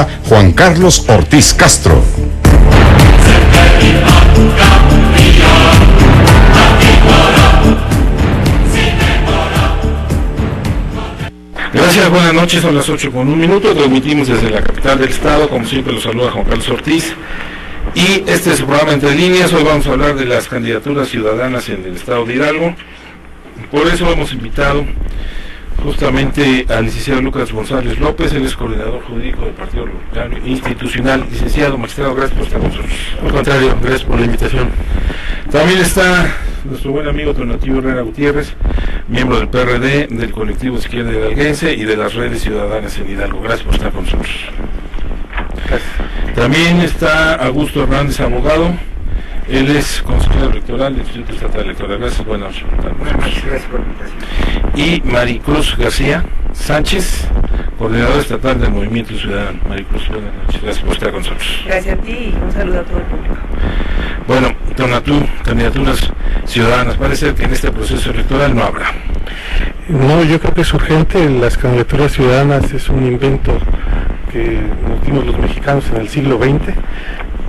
Juan Carlos Ortiz Castro. Gracias, buenas noches, son las 8:01, transmitimos desde la capital del estado, como siempre los saluda Juan Carlos Ortiz, y este es su programa Entre Líneas. Hoy vamos a hablar de las candidaturas ciudadanas en el estado de Hidalgo. Por eso hemos invitado justamente al licenciado Lucas González López, él es coordinador jurídico del Partido Republicano Institucional. Licenciado, magistrado, gracias por estar con nosotros. Al contrario, gracias por la invitación. También está nuestro buen amigo Tonatiuh Herrera Gutiérrez, miembro del PRD, del colectivo Izquierda Hidalguense y de las redes ciudadanas en Hidalgo. Gracias por estar con nosotros. Gracias. También está Augusto Hernández, abogado. Él es consejero electoral del Instituto Estatal Electoral. Gracias, buenas noches. Gracias por la invitación. Y Maricruz García Sánchez, coordinadora estatal del Movimiento Ciudadano. Maricruz, buenas noches. Gracias por estar con nosotros. Gracias a ti y un saludo a todo el público. Bueno, Tonatiuh, candidaturas ciudadanas. Parece que en este proceso electoral no habrá. No, yo creo que es urgente. Las candidaturas ciudadanas es un invento que nos dimos los mexicanos en el siglo XX.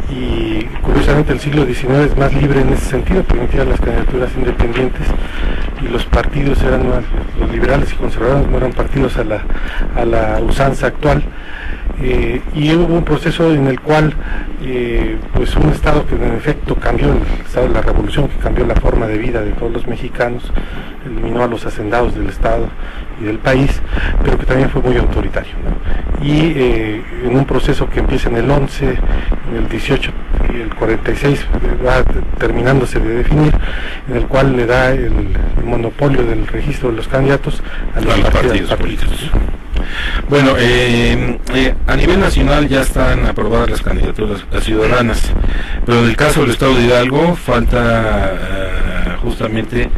Y curiosamente el siglo XIX es más libre en ese sentido, permitía las candidaturas independientes y los partidos eran más, los liberales y conservadores no eran partidos a la usanza actual, y hubo un proceso en el cual pues un estado que en efecto cambió, el estado de la revolución, que cambió la forma de vida de todos los mexicanos, eliminó a los hacendados del estado y del país, pero que también fue muy autoritario, ¿no? Y en un proceso que empieza en el 11, en el 18 y el 46 va terminándose de definir, en el cual le da el monopolio del registro de los candidatos a los partidos políticos. Bueno, a nivel nacional ya están aprobadas las candidaturas ciudadanas, pero en el caso del estado de Hidalgo falta justamente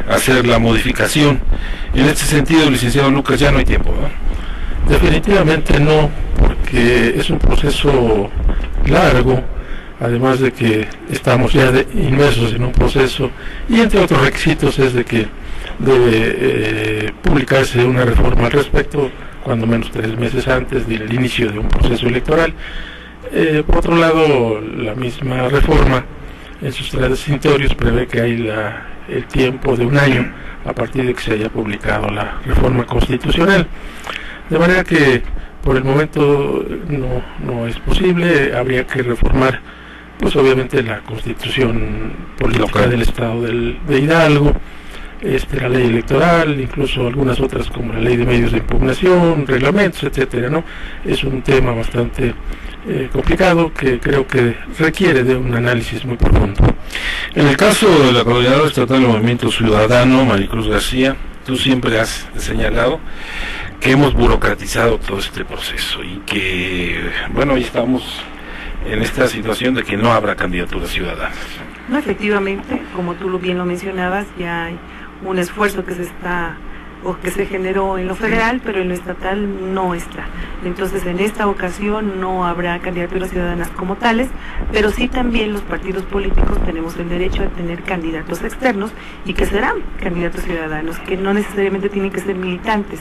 hacer la modificación. En este sentido, licenciado Lucas, ya no hay tiempo, ¿no? Definitivamente no, porque es un proceso largo, además de que estamos ya inmersos en un proceso, y entre otros requisitos es de que debe publicarse una reforma al respecto, cuando menos 3 meses antes del inicio de un proceso electoral. Por otro lado, la misma reforma en sus transitorios prevé que hay el tiempo de 1 año a partir de que se haya publicado la reforma constitucional, de manera que por el momento no es posible. Habría que reformar pues obviamente la constitución política del estado de Hidalgo, la ley electoral, incluso algunas otras como la ley de medios de impugnación, reglamentos, etcétera, ¿no? Es un tema bastante complicado que creo que requiere de un análisis muy profundo. En el caso de la coordinadora estatal del Movimiento Ciudadano, Maricruz García, tú siempre has señalado que hemos burocratizado todo este proceso y que, bueno, hoy estamos en esta situación de que no habrá candidaturas ciudadanas. No, efectivamente, como tú bien lo mencionabas, ya hay un esfuerzo que se generó en lo federal, pero en lo estatal no está. Entonces, en esta ocasión no habrá candidaturas ciudadanas como tales, pero sí también los partidos políticos tenemos el derecho a tener candidatos externos y que serán candidatos ciudadanos, que no necesariamente tienen que ser militantes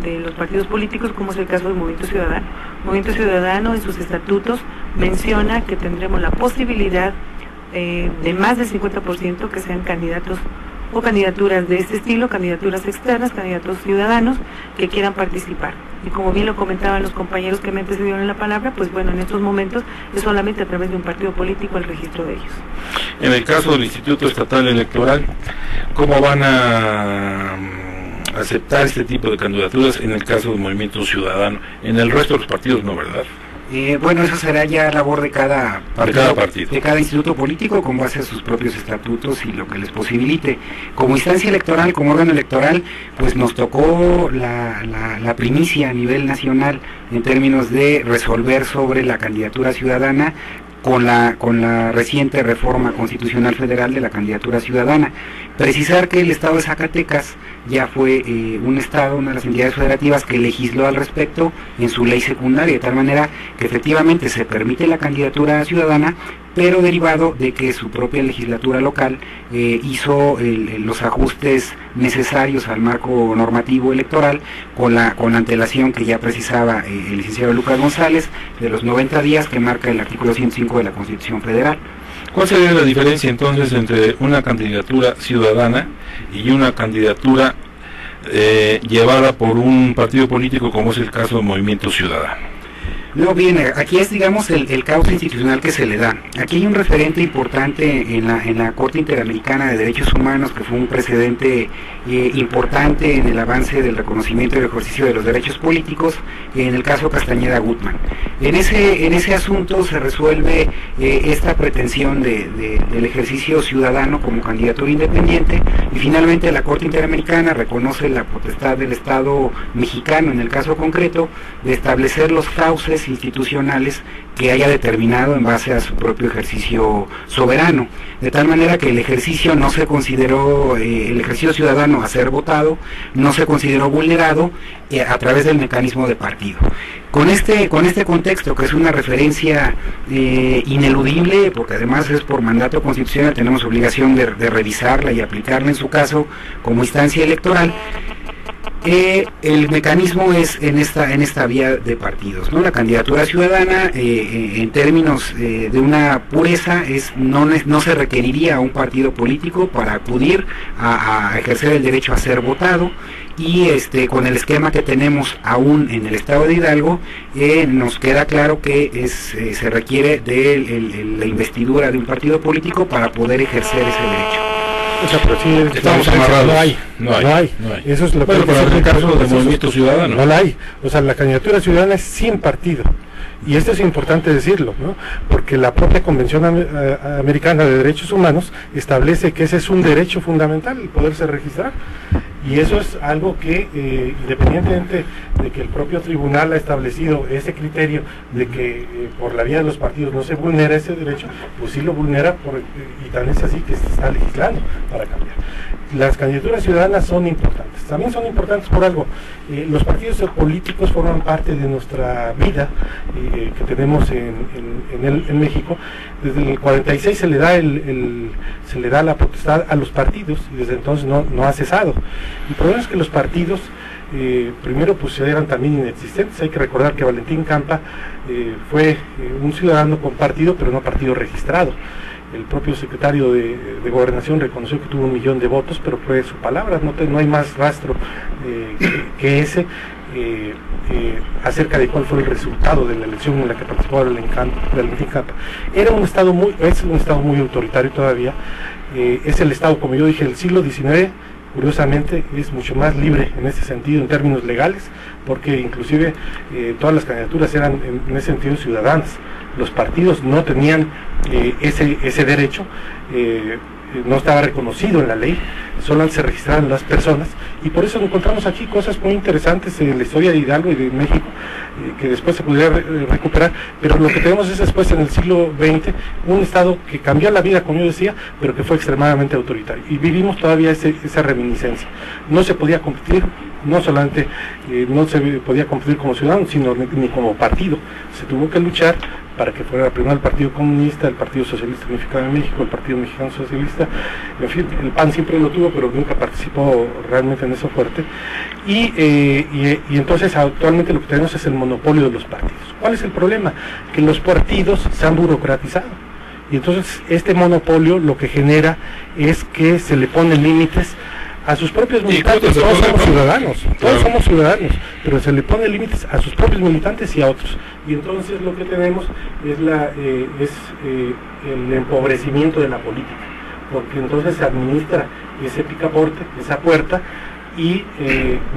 de los partidos políticos, como es el caso del Movimiento Ciudadano. El Movimiento Ciudadano en sus estatutos menciona que tendremos la posibilidad de más del 50% que sean candidatos o candidaturas de este estilo, candidaturas externas, candidatos ciudadanos que quieran participar. Y como bien lo comentaban los compañeros que me antecedieron en la palabra, pues bueno, en estos momentos es solamente a través de un partido político el registro de ellos. En el caso del Instituto Estatal Electoral, ¿cómo van a aceptar este tipo de candidaturas en el caso del Movimiento Ciudadano? En el resto de los partidos no, ¿verdad? Bueno, eso será ya labor de cada partido, de cada instituto político, con base a sus propios estatutos y lo que les posibilite. Como instancia electoral, como órgano electoral, pues nos tocó la primicia a nivel nacional en términos de resolver sobre la candidatura ciudadana con la reciente reforma constitucional federal de la candidatura ciudadana. Precisar que el estado de Zacatecas ya fue un estado, una de las entidades federativas que legisló al respecto en su ley secundaria, de tal manera que efectivamente se permite la candidatura ciudadana, pero derivado de que su propia legislatura local hizo los ajustes necesarios al marco normativo electoral con la antelación que ya precisaba el licenciado Lucas González de los 90 días que marca el artículo 105 de la Constitución Federal. ¿Cuál sería la diferencia entonces entre una candidatura ciudadana y una candidatura llevada por un partido político como es el caso del Movimiento Ciudadano? No, bien, aquí es, digamos, el cauce institucional que se le da. Aquí hay un referente importante en la Corte Interamericana de Derechos Humanos, que fue un precedente importante en el avance del reconocimiento y el ejercicio de los derechos políticos, en el caso Castañeda Gutmann. En ese asunto se resuelve esta pretensión del ejercicio ciudadano como candidatura independiente, y finalmente la Corte Interamericana reconoce la potestad del Estado mexicano, en el caso concreto, de establecer los cauces institucionales que haya determinado en base a su propio ejercicio soberano, de tal manera que el ejercicio no se consideró, el ejercicio ciudadano a ser votado, no se consideró vulnerado a través del mecanismo de partido. Con este contexto, que es una referencia ineludible, porque además es por mandato constitucional, tenemos obligación de revisarla y aplicarla en su caso como instancia electoral. El mecanismo es en esta vía de partidos, ¿no? La candidatura ciudadana, en términos de una pureza, no se requeriría un partido político para acudir a ejercer el derecho a ser votado, y con el esquema que tenemos aún en el estado de Hidalgo, nos queda claro que se requiere de la investidura de un partido político para poder ejercer ese derecho. O sea, pero sí, estamos amarrados. No hay. Eso es lo bueno, que pero en el caso del Movimiento Ciudadano. No la hay. O sea, la candidatura ciudadana es sin partido. Y esto es importante decirlo, ¿no? Porque la propia Convención Americana de Derechos Humanos establece que ese es un derecho fundamental, el poderse registrar. Y eso es algo que, independientemente de que el propio tribunal ha establecido ese criterio de que por la vía de los partidos no se vulnera ese derecho, pues sí lo vulnera, y tan es así que se está legislando para cambiar. Las candidaturas ciudadanas son importantes, también son importantes por algo. Los partidos políticos forman parte de nuestra vida que tenemos en México. Desde el 46 se le da la potestad a los partidos, y desde entonces no ha cesado. El problema es que los partidos primero pues eran también inexistentes. Hay que recordar que Valentín Campa fue un ciudadano con partido, pero no partido registrado. El propio secretario de Gobernación reconoció que tuvo 1 millón de votos, pero fue su palabra, no hay más rastro que ese acerca de cuál fue el resultado de la elección en la que participó Valentín Campa. Es un estado muy autoritario todavía. Es el estado, como yo dije, del siglo XIX. Curiosamente es mucho más libre en ese sentido, en términos legales, porque inclusive todas las candidaturas eran en ese sentido ciudadanas. Los partidos no tenían ese derecho, no estaba reconocido en la ley, solo se registraban las personas, y por eso encontramos aquí cosas muy interesantes en la historia de Hidalgo y de México, que después se pudiera recuperar, pero lo que tenemos es después, en el siglo XX, un estado que cambió la vida, como yo decía, pero que fue extremadamente autoritario, y vivimos todavía esa reminiscencia. No se podía competir, no solamente no se podía competir como ciudadano, sino ni como partido. Se tuvo que luchar para que fuera primero el Partido Comunista, el Partido Socialista Unificado de México, el Partido Mexicano Socialista, en fin, el PAN siempre lo tuvo, pero nunca participó realmente en eso fuerte, y entonces actualmente lo que tenemos es el monopolio de los partidos. ¿Cuál es el problema? Que los partidos se han burocratizado, y entonces este monopolio lo que genera es que se le ponen límites a sus propios militantes. Todos somos ciudadanos, pero se le pone límites a sus propios militantes y a otros, y entonces lo que tenemos es el empobrecimiento de la política, porque entonces se administra ese picaporte, esa puerta, y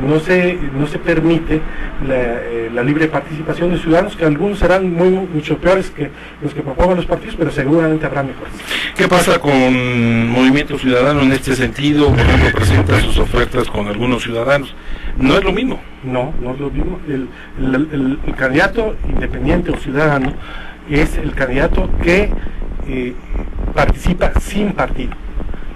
no se permite la libre participación de ciudadanos, que algunos serán mucho peores que los que propongan los partidos, pero seguramente habrá mejores. ¿Qué pasa con Movimiento Ciudadano en este sentido? Por ejemplo, presenta sus ofertas con algunos ciudadanos. ¿No es lo mismo? No es lo mismo. El candidato independiente o ciudadano es el candidato que participa sin partido.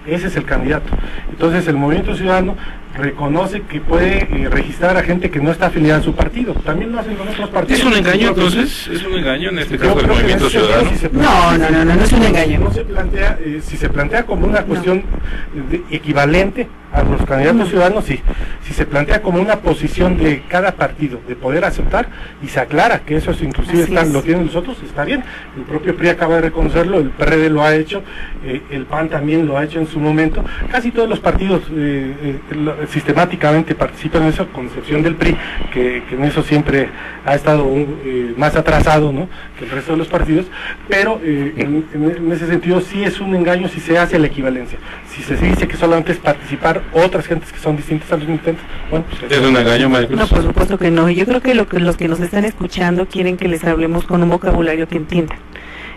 Ese es el candidato. Entonces el Movimiento Ciudadano reconoce que puede registrar a gente que no está afiliada a su partido. También lo hacen con otros partidos. ¿Es un engaño entonces? ¿Es un engaño en este caso del Movimiento Ciudadano? No es un engaño. No se plantea, si se plantea como una cuestión equivalente a los candidatos ciudadanos, sí. Si se plantea como una posición de cada partido de poder aceptar y se aclara que eso es, inclusive lo tienen los otros, está bien. El propio PRI acaba de reconocerlo, el PRD lo ha hecho, el PAN también lo ha hecho en su momento. Casi todos los partidos sistemáticamente participan en eso, con excepción del PRI, que en eso siempre ha estado más atrasado, ¿no?, que el resto de los partidos, pero en ese sentido sí es un engaño si se hace la equivalencia. Si se dice que solamente es participar otras gentes que son distintas a los militantes, bueno, pues ¿es un engaño, Maricruz? No, por supuesto que no. Yo creo que los que nos están escuchando quieren que les hablemos con un vocabulario que entiendan.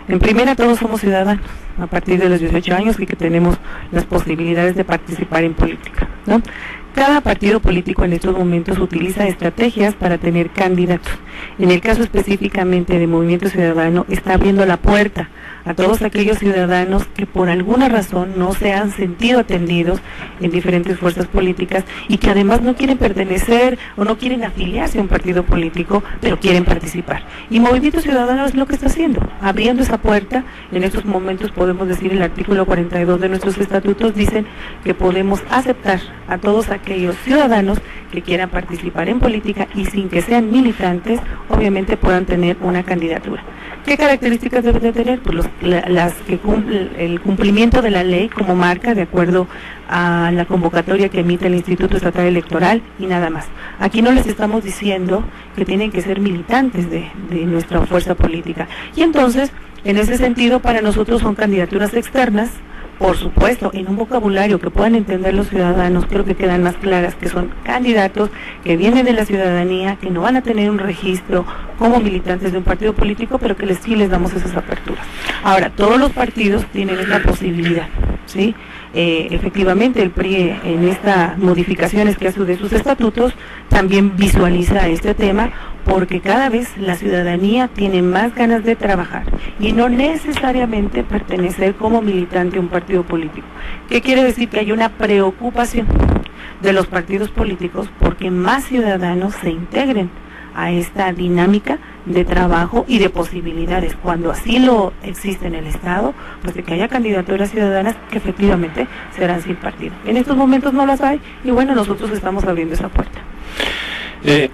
En primera, todos somos ciudadanos a partir de los 18 años y que tenemos las posibilidades de participar en política, ¿no? Cada partido político en estos momentos utiliza estrategias para tener candidatos. En el caso específicamente de Movimiento Ciudadano, está abriendo la puerta a todos aquellos ciudadanos que por alguna razón no se han sentido atendidos en diferentes fuerzas políticas y que además no quieren pertenecer o no quieren afiliarse a un partido político, pero quieren participar. Y Movimiento Ciudadano es lo que está haciendo, abriendo esa puerta. En estos momentos podemos decir, el artículo 42 de nuestros estatutos dicen que podemos aceptar a todos aquellos ciudadanos que quieran participar en política y sin que sean militantes, obviamente puedan tener una candidatura. ¿Qué características deben de tener? Pues las que cumplen el cumplimiento de la ley como marca de acuerdo a la convocatoria que emite el Instituto Estatal Electoral y nada más. Aquí no les estamos diciendo que tienen que ser militantes de nuestra fuerza política. Y entonces, en ese sentido, para nosotros son candidaturas externas, por supuesto, en un vocabulario que puedan entender los ciudadanos. Creo que quedan más claras que son candidatos que vienen de la ciudadanía, que no van a tener un registro como militantes de un partido político, pero que sí les damos esas aperturas. Ahora, todos los partidos tienen esta posibilidad, ¿sí? Efectivamente, el PRI en estas modificaciones que hace de sus estatutos también visualiza este tema, porque cada vez la ciudadanía tiene más ganas de trabajar y no necesariamente pertenecer como militante a un partido político. ¿Qué quiere decir? Que hay una preocupación de los partidos políticos porque más ciudadanos se integren a esta dinámica de trabajo y de posibilidades, cuando así lo existe en el Estado, pues de que haya candidaturas ciudadanas que efectivamente serán sin partido. En estos momentos no las hay y bueno, nosotros estamos abriendo esa puerta.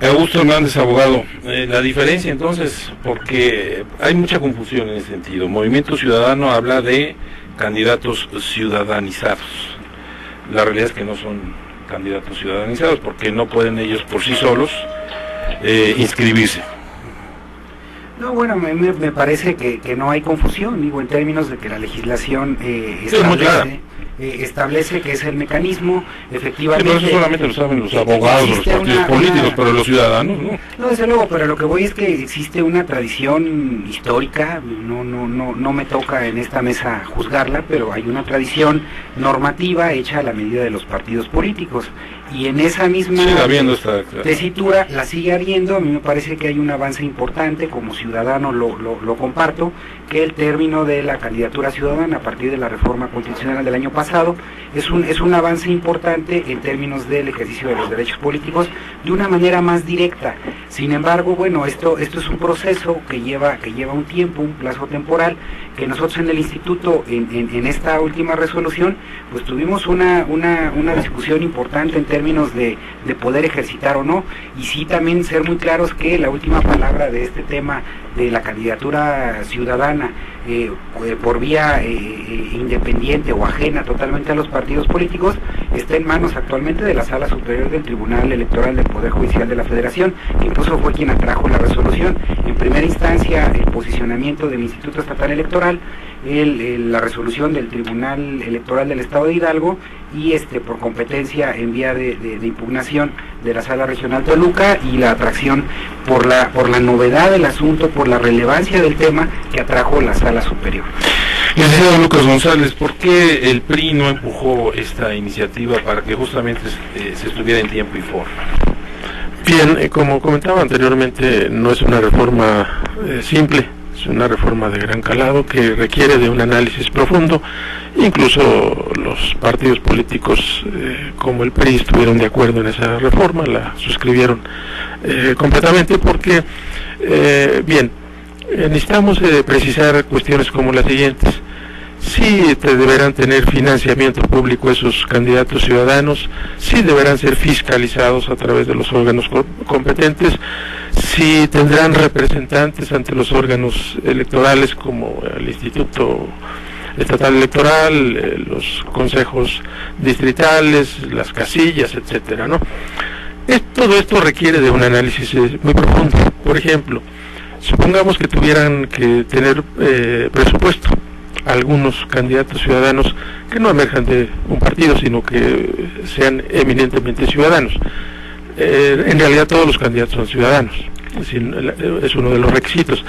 Augusto Hernández, abogado, la diferencia entonces, porque hay mucha confusión en ese sentido. Movimiento Ciudadano habla de candidatos ciudadanizados. La realidad es que no son candidatos ciudadanizados porque no pueden ellos por sí solos inscribirse. No, bueno, me parece que no hay confusión, digo, en términos de que la legislación establece que es el mecanismo, efectivamente. Pero eso solamente lo saben los abogados, los partidos políticos, pero los ciudadanos, ¿no? No, desde luego, pero lo que voy es que existe una tradición histórica, no me toca en esta mesa juzgarla, pero hay una tradición normativa hecha a la medida de los partidos políticos. Y en esa misma tesitura la sigue habiendo. A mí me parece que hay un avance importante, como ciudadano lo comparto, que el término de la candidatura ciudadana a partir de la reforma constitucional del año pasado es un avance importante en términos del ejercicio de los derechos políticos de una manera más directa. Sin embargo, bueno, esto es un proceso que lleva un tiempo, un plazo temporal, que nosotros en el instituto, en esta última resolución, pues tuvimos una discusión importante en términos de poder ejercitar o no, y sí también ser muy claros que la última palabra de este tema de la candidatura ciudadana por vía independiente o ajena totalmente a los partidos políticos está en manos actualmente de la Sala Superior del Tribunal Electoral del Poder Judicial de la Federación, que incluso fue quien atrajo la resolución. En primera instancia, el posicionamiento del Instituto Estatal Electoral, la resolución del Tribunal Electoral del Estado de Hidalgo y por competencia en vía de impugnación de la Sala Regional Toluca, y la atracción por la novedad del asunto, por la relevancia del tema que atrajo la Sala Superior. Licenciado Lucas González, ¿por qué el PRI no empujó esta iniciativa para que justamente se estuviera en tiempo y forma? Bien, como comentaba anteriormente, no es una reforma simple, Es una reforma de gran calado que requiere de un análisis profundo. Incluso los partidos políticos como el PRI estuvieron de acuerdo en esa reforma, la suscribieron completamente porque, necesitamos precisar cuestiones como las siguientes. Sí deberán tener financiamiento público esos candidatos ciudadanos, sí deberán ser fiscalizados a través de los órganos competentes, sí tendrán representantes ante los órganos electorales como el Instituto Estatal Electoral, los consejos distritales, las casillas, etcétera, ¿no? Todo esto requiere de un análisis muy profundo. Por ejemplo, supongamos que tuvieran que tener presupuesto algunos candidatos ciudadanos que no emerjan de un partido, sino que sean eminentemente ciudadanos. En realidad todos los candidatos son ciudadanos, es uno de los requisitos.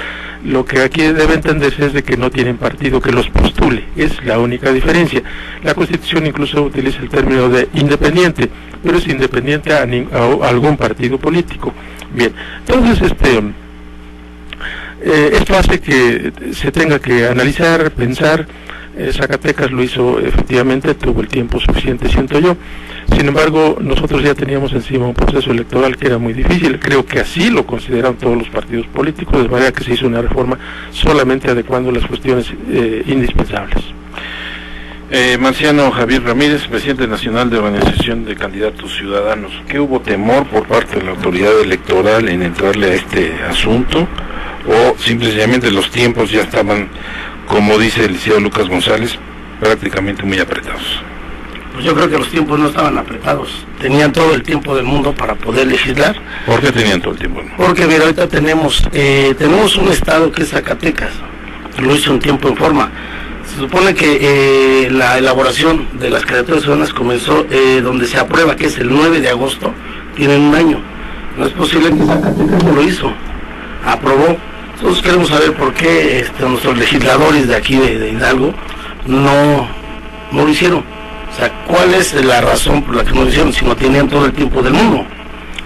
Lo que aquí debe entenderse es de que no tienen partido que los postule, es la única diferencia. La Constitución incluso utiliza el término de independiente, pero es independiente a algún partido político. Bien, entonces esto hace que se tenga que analizar, pensar. Zacatecas lo hizo efectivamente, tuvo el tiempo suficiente, siento yo. Sin embargo, nosotros ya teníamos encima un proceso electoral que era muy difícil. Creo que así lo consideraron todos los partidos políticos, de manera que se hizo una reforma solamente adecuando las cuestiones indispensables. Marciano Javier Ramírez, presidente nacional de Organización de Candidatos Ciudadanos. ¿Qué hubo temor por parte de la autoridad electoral en entrarle a este asunto? ¿O simplemente los tiempos ya estaban, como dice el licenciado Lucas González, prácticamente muy apretados? Pues yo creo que los tiempos no estaban apretados, tenían todo el tiempo del mundo para poder legislar. ¿Por qué tenían todo el tiempo? Porque mira, ahorita tenemos un estado que es Zacatecas, lo hizo un tiempo en forma. Se supone que la elaboración de las candidaturas ciudadanas comenzó donde se aprueba, que es el 9 de agosto, tienen un año. No es posible que Zacatecas no lo hizo, aprobó. Nosotros queremos saber por qué nuestros legisladores de aquí de Hidalgo no lo hicieron. O sea, ¿cuál es la razón por la que no lo hicieron si no tenían todo el tiempo del mundo?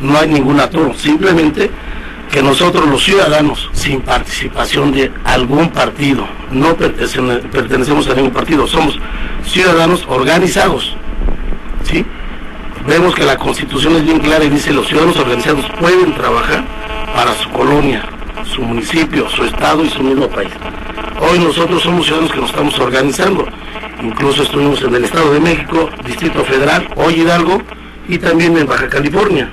No hay ningún atoro, simplemente que nosotros los ciudadanos, sin participación de algún partido, no pertenecemos a ningún partido, somos ciudadanos organizados, ¿sí? Vemos que la Constitución es bien clara y dice: los ciudadanos organizados pueden trabajar para su colonia, su municipio, su estado y su mismo país. Hoy nosotros somos ciudadanos que nos estamos organizando, incluso estuvimos en el Estado de México, Distrito Federal, hoy Hidalgo y también en Baja California,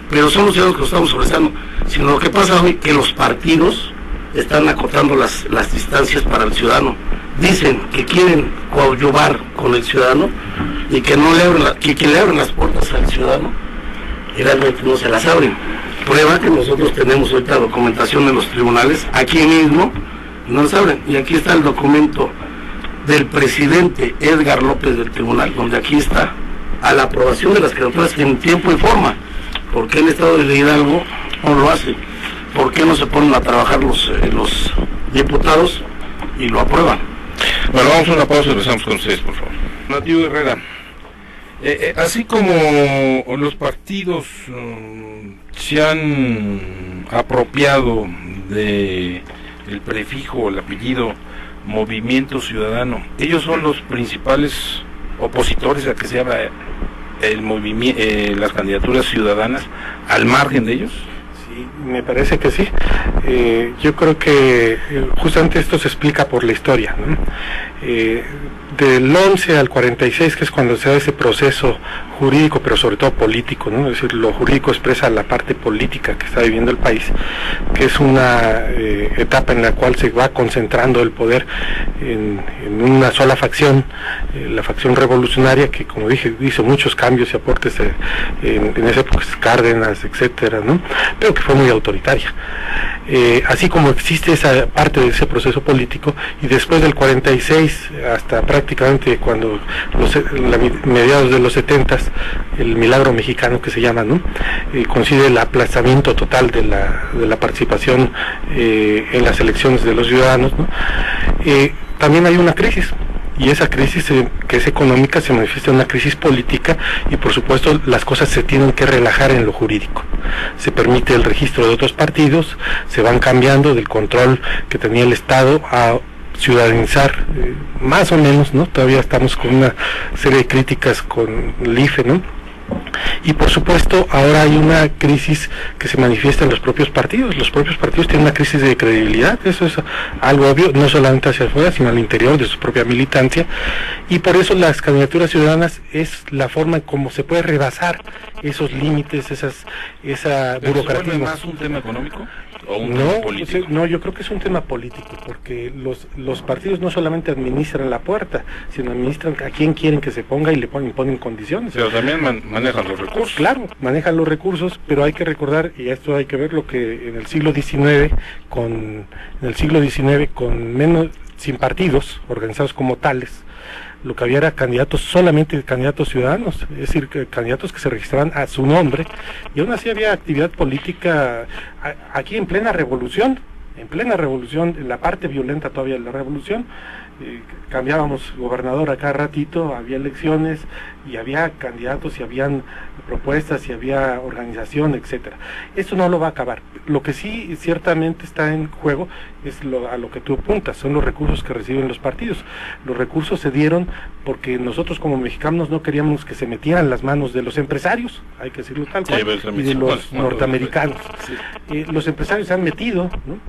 pero somos ciudadanos que nos estamos organizando. Sino lo que pasa hoy es que los partidos están acortando las distancias para el ciudadano. Dicen que quieren coadyuvar con el ciudadano y que no le abren las puertas al ciudadano y realmente no se las abren. Prueba que nosotros tenemos ahorita documentación en los tribunales, aquí mismo, no las abren. Y aquí está el documento del presidente Edgar López del tribunal, donde aquí está a la aprobación de las candidaturas en tiempo y forma. ¿Por qué el Estado de Hidalgo no lo hace? ¿Por qué no se ponen a trabajar los diputados y lo aprueban? Bueno, vamos a una pausa y regresamos con ustedes, por favor. Nativo Herrera, así como los partidos se han apropiado de el prefijo, el apellido Movimiento Ciudadano, ellos son los principales opositores a que se abra las candidaturas ciudadanas al margen de ellos. Sí, me parece que sí. Yo creo que justamente esto se explica por la historia, ¿no? Del 11 al 46, que es cuando se da ese proceso jurídico, pero sobre todo político, ¿no? Es decir, lo jurídico expresa la parte política que está viviendo el país, que es una etapa en la cual se va concentrando el poder en una sola facción, la facción revolucionaria, que, como dije, hizo muchos cambios y aportes en esa época, Cárdenas, etcétera, ¿no? Pero que fue muy autoritaria. Así como existe esa parte de ese proceso político, y después del 46 hasta prácticamente cuando mediados de los 70s, el milagro mexicano que se llama, ¿no? Coincide el aplazamiento total de la participación en las elecciones de los ciudadanos, ¿no? También hay una crisis, y esa crisis que es económica se manifiesta en una crisis política, y por supuesto las cosas se tienen que relajar en lo jurídico. Se permite el registro de otros partidos, se van cambiando del control que tenía el Estado a ciudadanizar, más o menos, ¿no? Todavía estamos con una serie de críticas con el IFE, ¿no? Y por supuesto ahora hay una crisis que se manifiesta en los propios partidos. Los propios partidos tienen una crisis de credibilidad, eso es algo obvio, no solamente hacia afuera, sino al interior de su propia militancia, y por eso las candidaturas ciudadanas es la forma en cómo se puede rebasar esos límites, esa burocracia. ¿Es más un tema económico o un tema político? No, yo creo que es un tema político, porque los partidos no solamente administran la puerta, sino administran a quién quieren que se ponga y le imponen condiciones. Pero también manejan los recursos. Claro, manejan los recursos, pero hay que recordar, y esto hay que ver lo que en el siglo XIX, con menos, sin partidos organizados como tales, lo que había era solamente candidatos ciudadanos, es decir, candidatos que se registraban a su nombre, y aún así había actividad política aquí en plena revolución, en la parte violenta todavía de la revolución. Cambiábamos gobernador a cada ratito, había elecciones y había candidatos y habían propuestas y había organización, etcétera. Esto no lo va a acabar. Lo que sí ciertamente está en juego es a lo que tú apuntas, son los recursos que reciben los partidos. Los recursos se dieron porque nosotros como mexicanos no queríamos que se metieran las manos de los empresarios, hay que decirlo tal cual, y de los norteamericanos. Los empresarios se han metido, ¿no?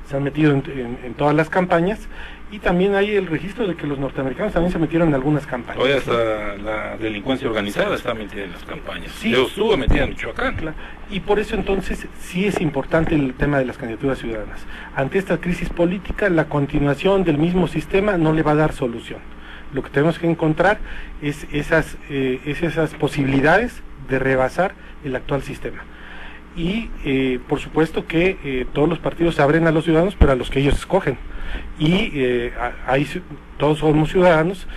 Se han metido en todas las campañas, y también hay el registro de que los norteamericanos también se metieron en algunas campañas. Hoy hasta la delincuencia organizada está metida en las campañas. Sí. Yo estuve metida en Michoacán. Claro. Y por eso entonces sí es importante el tema de las candidaturas ciudadanas. Ante esta crisis política, la continuación del mismo sistema no le va a dar solución. Lo que tenemos que encontrar es esas posibilidades de rebasar el actual sistema. Y por supuesto que todos los partidos se abren a los ciudadanos, pero a los que ellos escogen. Y todos somos ciudadanos,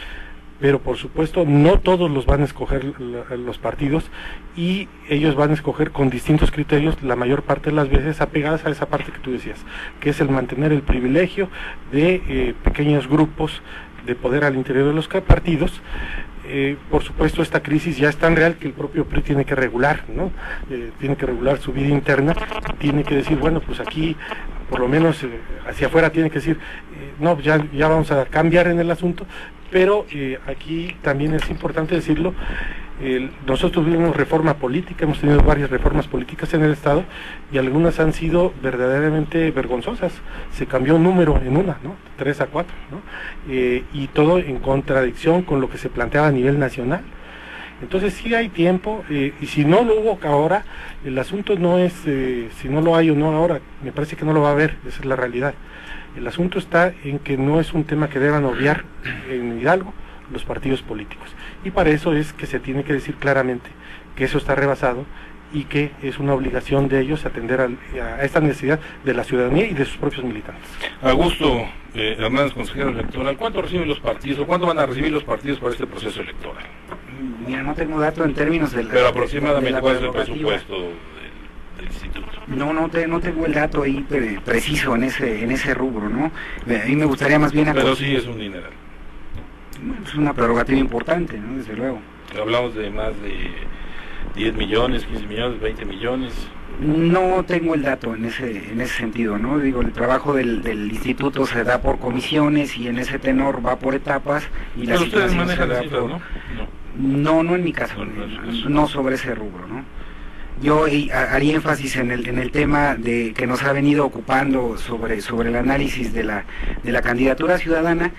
pero por supuesto no todos los van a escoger los partidos, y ellos van a escoger con distintos criterios, la mayor parte de las veces apegadas a esa parte que tú decías, que es el mantener el privilegio de pequeños grupos de poder al interior de los partidos. Por supuesto esta crisis ya es tan real que el propio PRI tiene que regular, ¿no? Tiene que regular su vida interna, tiene que decir, bueno, pues aquí por lo menos hacia afuera tiene que decir, no, ya vamos a cambiar en el asunto, pero aquí también es importante decirlo, nosotros tuvimos reforma política, hemos tenido varias reformas políticas en el Estado, y algunas han sido verdaderamente vergonzosas. Se cambió un número en una, ¿no? 3 a 4, ¿no? Y todo en contradicción con lo que se planteaba a nivel nacional. Entonces sí hay tiempo, y si no lo hubo ahora, el asunto no es si no lo hay o no ahora, me parece que no lo va a haber, esa es la realidad. El asunto está en que no es un tema que deban obviar en Hidalgo los partidos políticos, y para eso es que se tiene que decir claramente que eso está rebasado y que es una obligación de ellos atender a esta necesidad de la ciudadanía y de sus propios militantes. Augusto Hernández, consejero electoral, ¿cuánto reciben los partidos o cuánto van a recibir los partidos para este proceso electoral? Mira, no tengo dato en términos de la... Pero aproximadamente, ¿cuál es el presupuesto del instituto? No tengo el dato ahí preciso en ese rubro, ¿no? A mí me gustaría más bien... Pero sí es un dineral. Es una prerrogativa importante, ¿no? Desde luego. Hablamos de más de 10 millones, 15 millones, 20 millones. No tengo el dato en ese sentido, ¿no? Digo, el trabajo del instituto se da por comisiones y en ese tenor va por etapas. Y pero ustedes manejan las cifras, ¿no? No en mi caso, no sobre ese rubro, ¿no? Yo haría énfasis en el tema de que nos ha venido ocupando sobre el análisis de la candidatura ciudadana,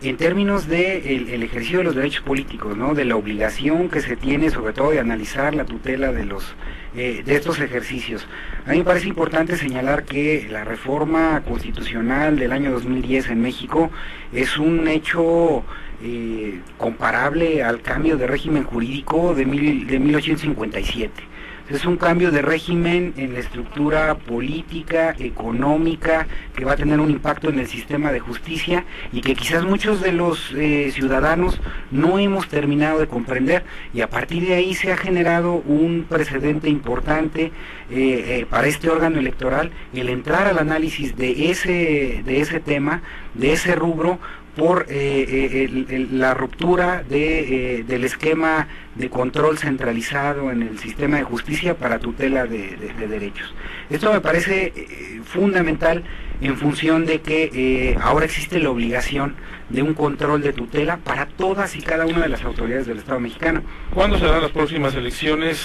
en términos de el ejercicio de los derechos políticos, ¿no? De la obligación que se tiene, sobre todo, de analizar la tutela de estos ejercicios. A mí me parece importante señalar que la reforma constitucional del año 2010 en México es un hecho comparable al cambio de régimen jurídico de 1857. Es un cambio de régimen en la estructura política, económica, que va a tener un impacto en el sistema de justicia y que quizás muchos de los ciudadanos no hemos terminado de comprender, y a partir de ahí se ha generado un precedente importante para este órgano electoral, el entrar al análisis de ese tema, de ese rubro, por la ruptura del esquema de control centralizado en el sistema de justicia para tutela de derechos. Esto me parece fundamental en función de que ahora existe la obligación de un control de tutela para todas y cada una de las autoridades del Estado mexicano. ¿Cuándo serán las próximas elecciones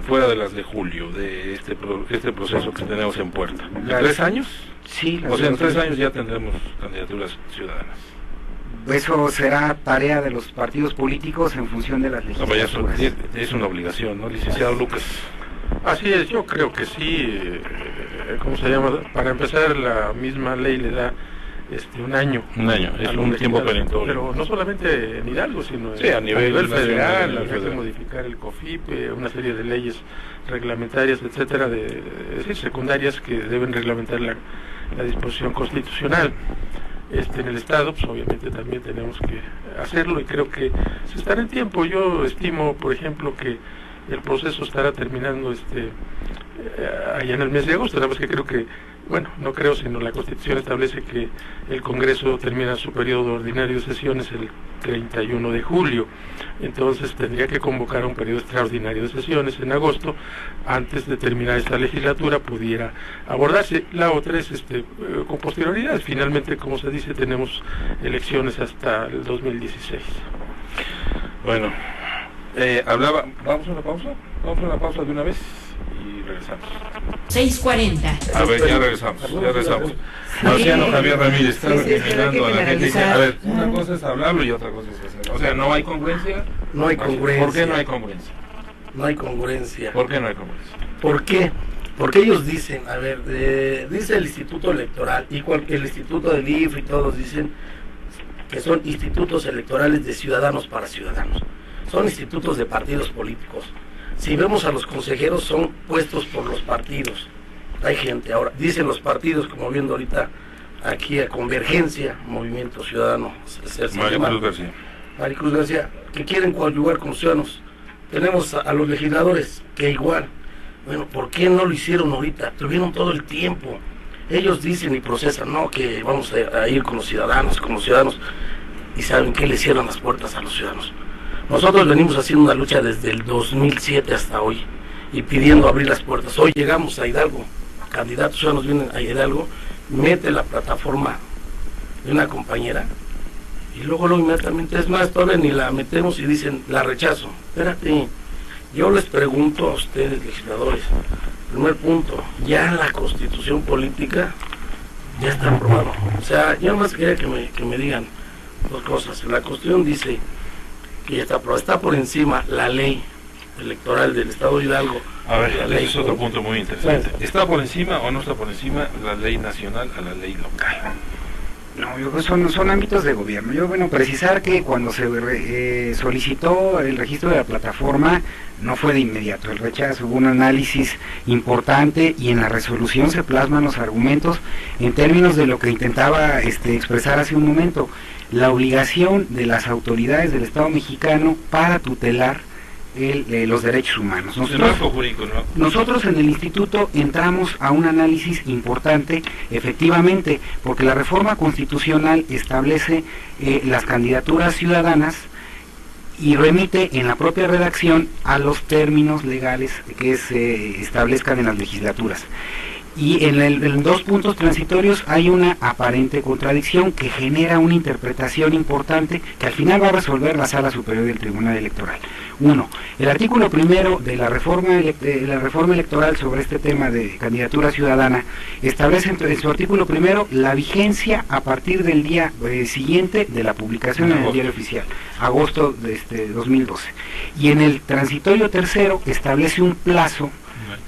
fuera de las de julio, de este proceso que tenemos en puerta? ¿En 3 años? Sí. O sea, en 3 años ya tendremos candidaturas ciudadanas. Eso será tarea de los partidos políticos en función de las legislaturas. Es una obligación, ¿no, licenciado Lucas? Así es, yo creo que sí. ¿Cómo se llama? Para empezar, la misma ley le da 1 año. Un año, es un tiempo perentorio. Pero no solamente en Hidalgo, sino a nivel federal. Hay que modificar el COFIP, una serie de leyes reglamentarias, etcétera, secundarias que deben reglamentar la disposición constitucional. En el Estado, pues obviamente también tenemos que hacerlo, y creo que se estará en tiempo. Yo estimo, por ejemplo, que el proceso estará terminando allá en el mes de agosto, nada más que creo que, no creo, sino la Constitución establece que el Congreso termina su periodo ordinario de sesiones el 31 de julio, entonces tendría que convocar a un periodo extraordinario de sesiones en agosto, antes de terminar esta legislatura pudiera abordarse. La otra es con posterioridad. Finalmente, como se dice, tenemos elecciones hasta el 2016. Bueno, ¿vamos a una pausa? Vamos a una pausa de una vez y regresamos. 6:40. A ver, ya regresamos. Marciano Javier Ramírez está mirando a la gente y dice, a ver, una cosa es hablarlo y otra cosa es hacerlo. O sea, ¿no hay congruencia? No hay congruencia. ¿Por qué no hay congruencia? No hay congruencia. ¿Por qué no hay congruencia? ¿Por qué? Porque ellos dicen, a ver, dice el Instituto Electoral, igual que el Instituto del IF y todos dicen que son institutos electorales de ciudadanos para ciudadanos. Son institutos de partidos políticos. Si vemos a los consejeros, son puestos por los partidos. Hay gente ahora, dicen los partidos, como viendo ahorita aquí a Convergencia, Movimiento Ciudadano, Maricruz García, que quieren coadyuvar con los ciudadanos. Tenemos a los legisladores, que igual. Bueno, ¿por qué no lo hicieron ahorita? Tuvieron todo el tiempo. Ellos dicen y procesan, no, que vamos a ir con los ciudadanos, y saben que le cierran las puertas a los ciudadanos. Nosotros venimos haciendo una lucha desde el 2007 hasta hoy, y pidiendo abrir las puertas. Hoy llegamos a Hidalgo, candidatos ciudadanos vienen a Hidalgo, mete la plataforma de una compañera, y luego inmediatamente, es más, todavía ni la metemos y dicen, la rechazo. Espérate, yo les pregunto a ustedes, legisladores, primer punto, ya la Constitución política ya está aprobada. O sea, yo nomás quería que me digan dos cosas. La Constitución dice que ya está aprobada, está por encima la ley electoral del Estado de Hidalgo. A ver, ese es otro punto muy interesante. ¿Está por encima o no está por encima la ley nacional a la ley local? No, yo creo que son ámbitos de gobierno. Yo, precisar que cuando se solicitó el registro de la plataforma, no fue de inmediato el rechazo, hubo un análisis importante y en la resolución se plasman los argumentos en términos de lo que intentaba expresar hace un momento, la obligación de las autoridades del Estado mexicano para tutelar los derechos humanos. Nosotros en el instituto entramos a un análisis importante, efectivamente, porque la reforma constitucional establece las candidaturas ciudadanas y remite en la propia redacción a los términos legales que se establezcan en las legislaturas. Y en 2 puntos transitorios hay una aparente contradicción que genera una interpretación importante que al final va a resolver la Sala Superior del Tribunal Electoral. 1. El artículo primero de la reforma electoral sobre este tema de candidatura ciudadana establece en su artículo primero la vigencia a partir del día siguiente de la publicación en el Diario Oficial, agosto de 2012. Y en el transitorio tercero establece un plazo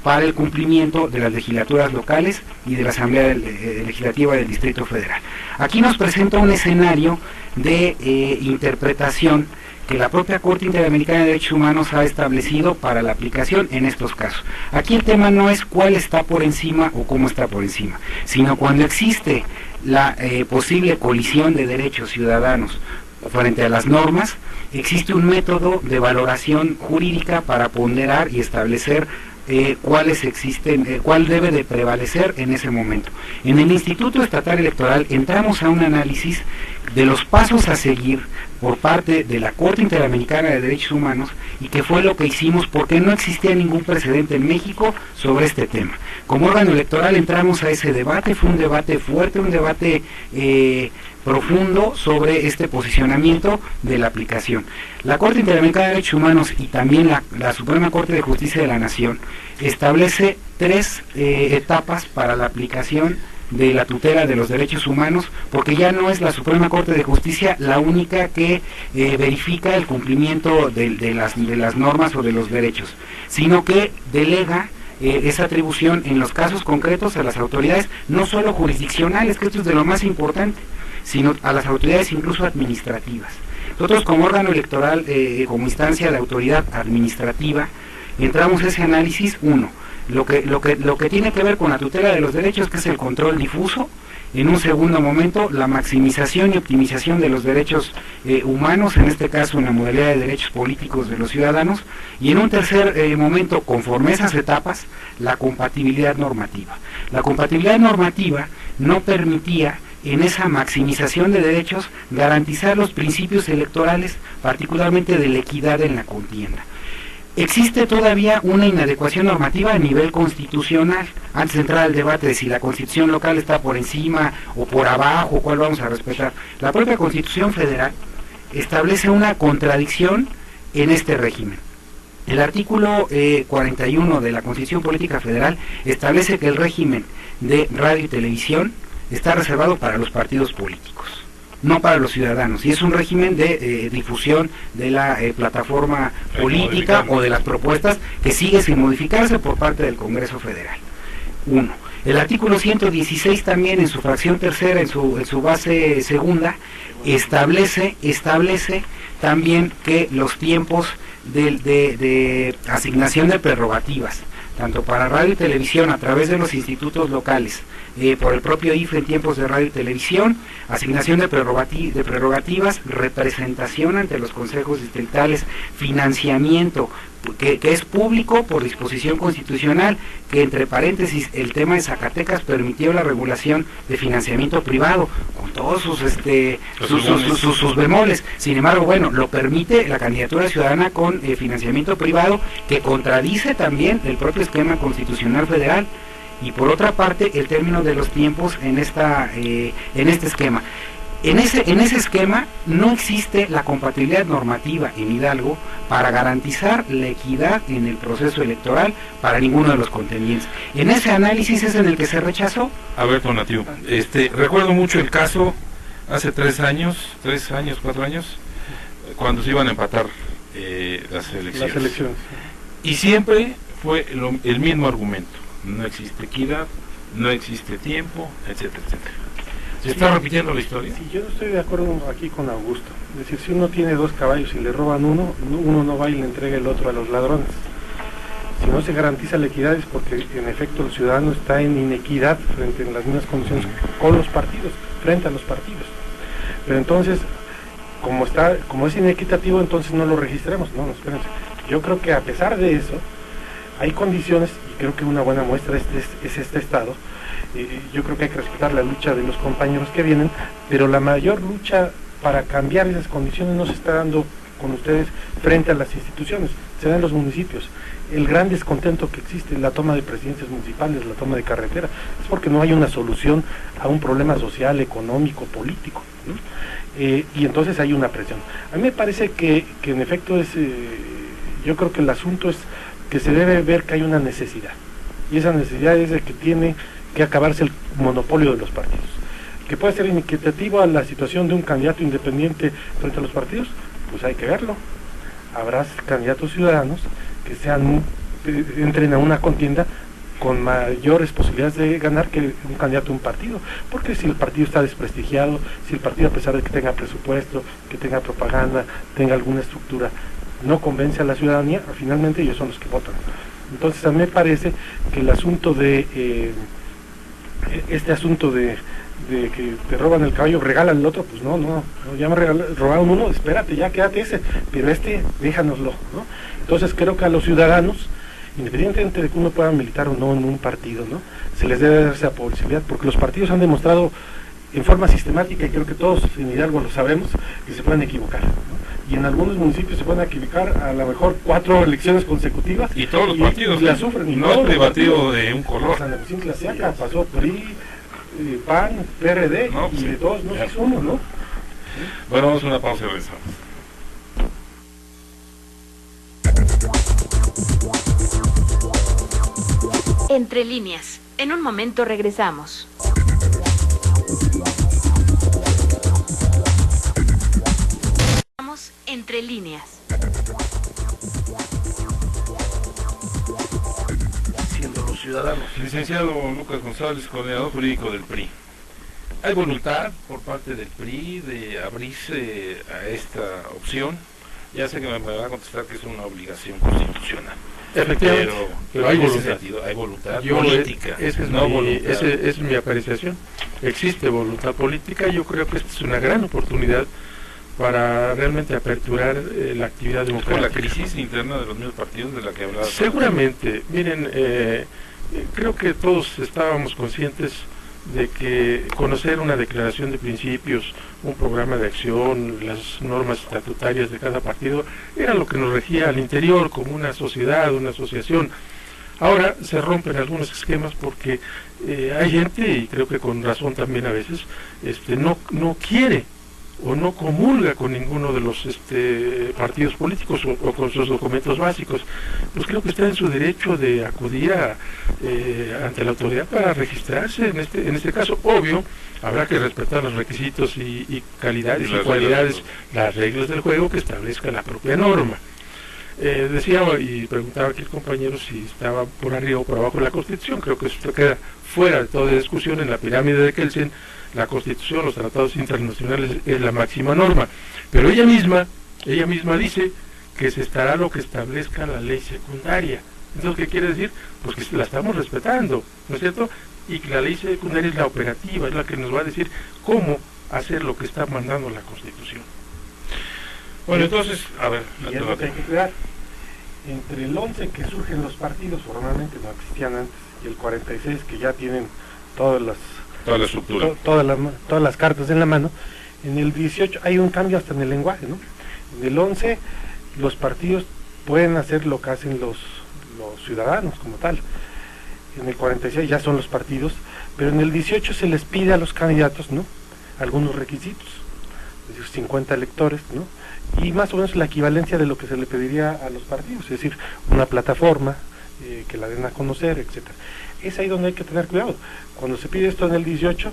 para el cumplimiento de las legislaturas locales y de la Asamblea Legislativa del Distrito Federal. Aquí nos presenta un escenario de interpretación que la propia Corte Interamericana de Derechos Humanos ha establecido para la aplicación en estos casos. Aquí el tema no es cuál está por encima o cómo está por encima, sino cuando existe la posible colisión de derechos ciudadanos frente a las normas, existe un método de valoración jurídica para ponderar y establecer cuáles existen, cuál debe de prevalecer en ese momento. En el Instituto Estatal Electoral entramos a un análisis de los pasos a seguir por parte de la Corte Interamericana de Derechos Humanos, y que fue lo que hicimos porque no existía ningún precedente en México sobre este tema. Como órgano electoral entramos a ese debate, fue un debate fuerte, un debate profundo sobre este posicionamiento de la aplicación. La Corte Interamericana de Derechos Humanos y también la Suprema Corte de Justicia de la Nación establece 3 etapas para la aplicación de la tutela de los derechos humanos, porque ya no es la Suprema Corte de Justicia la única que verifica el cumplimiento de las normas o de los derechos, sino que delega esa atribución en los casos concretos a las autoridades, no solo jurisdiccionales, que esto es de lo más importante, sino a las autoridades incluso administrativas. Nosotros como órgano electoral, como instancia de autoridad administrativa, entramos a ese análisis, lo que tiene que ver con la tutela de los derechos, que es el control difuso. En un segundo momento, la maximización y optimización de los derechos humanos, en este caso en la modalidad de derechos políticos de los ciudadanos, y en un tercer momento, conforme a esas etapas, la compatibilidad normativa. La compatibilidad normativa no permitía, en esa maximización de derechos, garantizar los principios electorales, particularmente de la equidad en la contienda. Existe todavía una inadecuación normativa a nivel constitucional. Antes de entrar al debate de si la Constitución local está por encima o por abajo, cuál vamos a respetar, la propia Constitución federal establece una contradicción en este régimen. El artículo 41 de la Constitución Política Federal establece que el régimen de radio y televisión está reservado para los partidos políticos, no para los ciudadanos, y es un régimen de difusión de la plataforma política o de las propuestas que sigue sin modificarse por parte del Congreso Federal. El artículo 116 también en su fracción tercera, en su base segunda, establece también que los tiempos de asignación de prerrogativas, tanto para radio y televisión a través de los institutos locales, por el propio IFE en tiempos de radio y televisión, asignación de prerrogativas, representación ante los consejos distritales, financiamiento, que es público por disposición constitucional, que entre paréntesis el tema de Zacatecas permitió la regulación de financiamiento privado, con todos sus bemoles. Sin embargo, bueno, lo permite la candidatura ciudadana con financiamiento privado, que contradice también el propio esquema constitucional federal. Y por otra parte, el término de los tiempos en este esquema. En ese esquema no existe la compatibilidad normativa en Hidalgo para garantizar la equidad en el proceso electoral para ninguno de los contendientes. En ese análisis es en el que se rechazó. A ver, Tonatiu, recuerdo mucho el caso hace 4 años, cuando se iban a empatar las elecciones. Y siempre fue el mismo argumento: no existe equidad, no existe tiempo, etcétera, etcétera. ¿Se está repitiendo la historia? Sí, yo no estoy de acuerdo aquí con Augusto. Es decir, si uno tiene 2 caballos y le roban uno no va y le entrega el otro a los ladrones. Si no se garantiza la equidad es porque en efecto el ciudadano está en inequidad frente a las mismas condiciones con los partidos, frente a los partidos. Pero entonces, como es inequitativo, entonces no lo registremos. No, espérense. Yo creo que a pesar de eso, hay condiciones, y creo que una buena muestra es este estado. Yo creo que hay que respetar la lucha de los compañeros que vienen, pero la mayor lucha para cambiar esas condiciones no se está dando con ustedes frente a las instituciones, se da en los municipios. El gran descontento que existe en la toma de presidencias municipales, la toma de carretera, es porque no hay una solución a un problema social, económico, político, ¿no? Y entonces hay una presión. A mí me parece que en efecto yo creo que el asunto es que se debe ver que hay una necesidad, y esa necesidad es de que tiene que acabarse el monopolio de los partidos, que puede ser inequitativo a la situación de un candidato independiente frente a los partidos. Pues hay que verlo. Habrá candidatos ciudadanos que entren a una contienda con mayores posibilidades de ganar que un candidato a un partido, porque si el partido está desprestigiado, si el partido, a pesar de que tenga presupuesto, que tenga propaganda, tenga alguna estructura, no convence a la ciudadanía, finalmente ellos son los que votan. Entonces a mí me parece que el asunto de este asunto de que te roban el caballo, regalan el otro, pues no, ya me robaron uno, espérate, ya quédate ese, pero déjanoslo, ¿no? Entonces creo que a los ciudadanos independientemente de que uno pueda militar o no en un partido, ¿no? Se les debe dar esa posibilidad, porque los partidos han demostrado en forma sistemática, y creo que todos en Hidalgo lo sabemos, que se pueden equivocar, ¿no? Y en algunos municipios se pueden equivocar a lo mejor 4 elecciones consecutivas. Y todos los partidos la sufren. Y no es privativo de un color. San Agustín Tlaxiaca pasó PRI, PAN, PRD, No, pues y de sí, todos no ya. es uno, ¿no? Bueno, vamos a una pausa y regresamos. Entre líneas. En un momento regresamos. Vamos entre líneas. Siendo los ciudadanos. Licenciado Lucas González, coordinador jurídico del PRI. ¿Hay voluntad por parte del PRI de abrirse a esta opción? Ya sé que me va a contestar que es una obligación constitucional. Efectivamente, pero hay en ese voluntad. sentido, hay voluntad Yo, política, esa es, no mi, voluntad. esa es mi apreciación. Existe voluntad política. Yo creo que esta es una gran oportunidad para realmente aperturar la actividad Con la democrática. crisis interna de los mismos partidos de la que hablaba. Seguramente, miren, creo que todos estábamos conscientes de que conocer una declaración de principios, un programa de acción, las normas estatutarias de cada partido, era lo que nos regía al interior como una sociedad, una asociación. Ahora se rompen algunos esquemas porque hay gente, y creo que con razón también a veces, no quiere o no comulga con ninguno de los partidos políticos o con sus documentos básicos. Pues creo que está en su derecho de acudir ante la autoridad para registrarse en este caso. Obvio, habrá que respetar los requisitos y calidades y cualidades, las reglas del juego que establezca la propia norma. Decía y preguntaba aquí el compañero si estaba por arriba o por abajo de la Constitución. Creo que esto queda fuera de toda discusión. En la pirámide de Kelsen, la Constitución, los tratados internacionales es la máxima norma, pero ella misma dice que se estará lo que establezca la ley secundaria. Entonces, ¿qué quiere decir? Pues que la estamos respetando, ¿no es cierto? Y que la ley secundaria es la operativa, es la que nos va a decir cómo hacer lo que está mandando la Constitución. Bueno, entonces, a ver, Y es lo que hay que cuidar. Entre el 11 que surgen los partidos, formalmente no existían antes, y el 46 que ya tienen todas las estructura. todas las cartas en la mano, en el 18 hay un cambio hasta en el lenguaje, ¿no? En el 11 los partidos pueden hacer lo que hacen los ciudadanos como tal. En el 46 ya son los partidos, pero en el 18 se les pide a los candidatos, ¿no?, algunos requisitos, es decir, 50 electores, ¿no?, y más o menos la equivalencia de lo que se le pediría a los partidos, es decir, una plataforma que la den a conocer, etcétera. Es ahí donde hay que tener cuidado. Cuando se pide esto en el 18,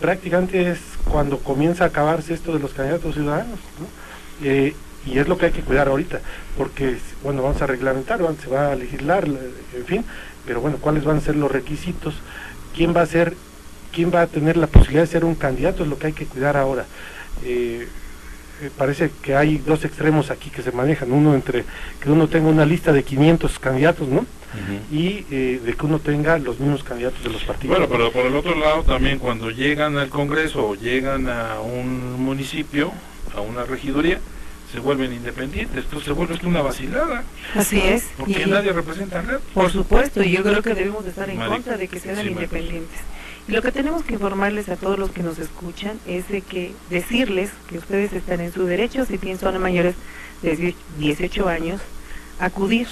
prácticamente es cuando comienza a acabarse esto de los candidatos ciudadanos, ¿no? Y es lo que hay que cuidar ahorita, porque, bueno, vamos a reglamentar, se va a legislar, en fin, pero bueno, ¿cuáles van a ser los requisitos? ¿Quién va a tener la posibilidad de ser un candidato? Es lo que hay que cuidar ahora. Parece que hay dos extremos aquí que se manejan, uno entre que uno tenga una lista de 500 candidatos, ¿no? Y de que uno tenga los mismos candidatos de los partidos. Bueno, pero por el otro lado también cuando llegan al Congreso o llegan a un municipio, a una regiduría, se vuelven independientes, entonces se vuelve una vacilada. Así es. Porque Y nadie representa a nadie. por supuesto, y yo creo que debemos de estar en contra de que sean Sí, independientes. Y lo que tenemos que informarles a todos los que nos escuchan es de que decirles que ustedes están en su derecho, si bien son mayores de 18 años, acudir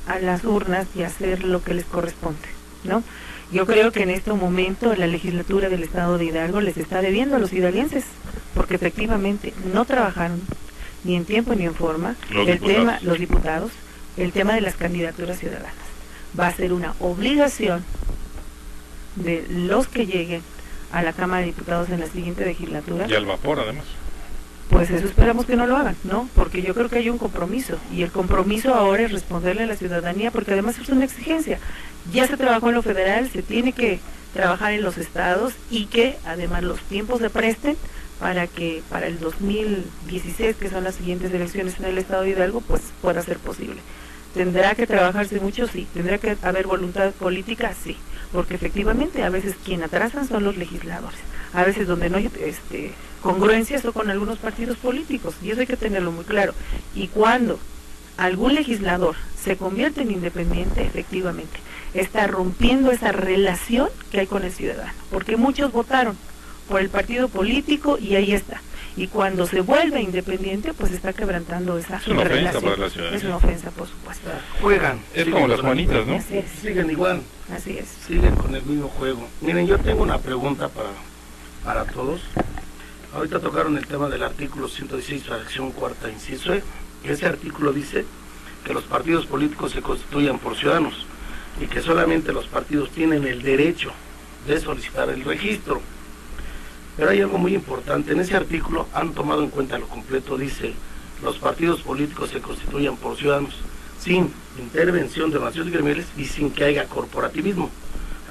a las urnas y hacer lo que les corresponde, ¿no? Yo creo que en este momento la legislatura del Estado de Hidalgo les está debiendo a los hidalguenses, porque efectivamente no trabajaron ni en tiempo ni en forma los diputados, el tema de las candidaturas ciudadanas. Va a ser una obligación de los que lleguen a la Cámara de Diputados en la siguiente legislatura. Y al vapor, además. Pues eso esperamos que no lo hagan, ¿no? Porque yo creo que hay un compromiso, y el compromiso ahora es responderle a la ciudadanía, porque además es una exigencia. Ya se trabajó en lo federal, se tiene que trabajar en los estados, y que además los tiempos se presten para que para el 2016, que son las siguientes elecciones en el Estado de Hidalgo, pues pueda ser posible. ¿Tendrá que trabajarse mucho? Sí. ¿Tendrá que haber voluntad política? Sí. Porque efectivamente a veces quien atrasan son los legisladores. A veces donde no hay congruencias o con algunos partidos políticos. Y eso hay que tenerlo muy claro. Y cuando algún legislador se convierte en independiente, efectivamente, está rompiendo esa relación que hay con el ciudadano, porque muchos votaron por el partido político y ahí está. Y cuando se vuelve independiente, pues está quebrantando esa relación. Es una ofensa para la ciudadanía. Es una ofensa, por supuesto. Juegan. Es como las Juanitas, ¿no? Así es. Siguen igual. Así es. Siguen con el mismo juego. Miren, yo tengo una pregunta para todos. Ahorita tocaron el tema del artículo 116, fracción cuarta, inciso E. Ese artículo dice que los partidos políticos se constituyan por ciudadanos y que solamente los partidos tienen el derecho de solicitar el registro. Pero hay algo muy importante, en ese artículo han tomado en cuenta lo completo, dice, los partidos políticos se constituyan por ciudadanos, sin intervención de organizaciones gremiales y sin que haya corporativismo,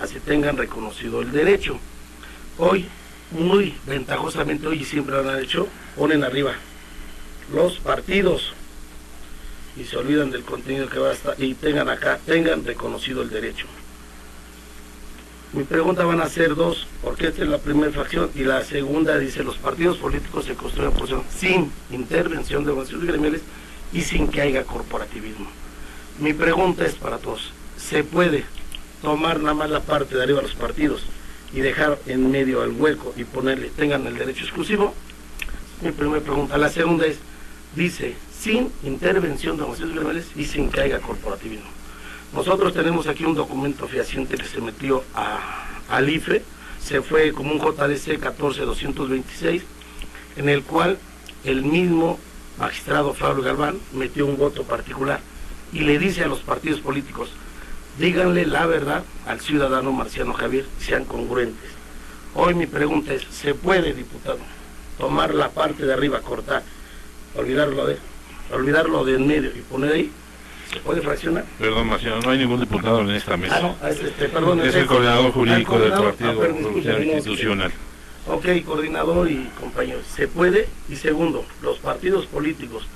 así tengan reconocido el derecho. Hoy, muy ventajosamente, hoy y siempre lo han hecho, ponen arriba los partidos y se olvidan del contenido que va a estar, y tengan acá, tengan reconocido el derecho. Mi pregunta van a ser dos, porque esta es la primera fracción, y la segunda dice, los partidos políticos se construyen por ciudadanos sin intervención de organizaciones gremiales y sin que haya corporativismo. Mi pregunta es para todos, ¿se puede tomar nada más la parte de arriba de los partidos y dejar en medio el hueco y ponerle, tengan el derecho exclusivo? Mi primera pregunta. La segunda es, dice, sin intervención de organizaciones gremiales y sin que haya corporativismo. Nosotros tenemos aquí un documento fehaciente que se metió al IFE, se fue como un JDC 14226, en el cual el mismo magistrado Fabio Galván metió un voto particular y le dice a los partidos políticos, díganle la verdad al ciudadano Marciano Javier, sean congruentes. Hoy mi pregunta es, ¿se puede, diputado, tomar la parte de arriba, cortar, olvidarlo de en medio y poner ahí? ¿Se puede fraccionar? Perdón, Marciano, no hay ningún diputado en esta mesa. Perdón, es el coordinador jurídico del Partido Revolucionario Institucional. Ok, coordinador y compañeros, ¿se puede? Y segundo, ¿los partidos políticos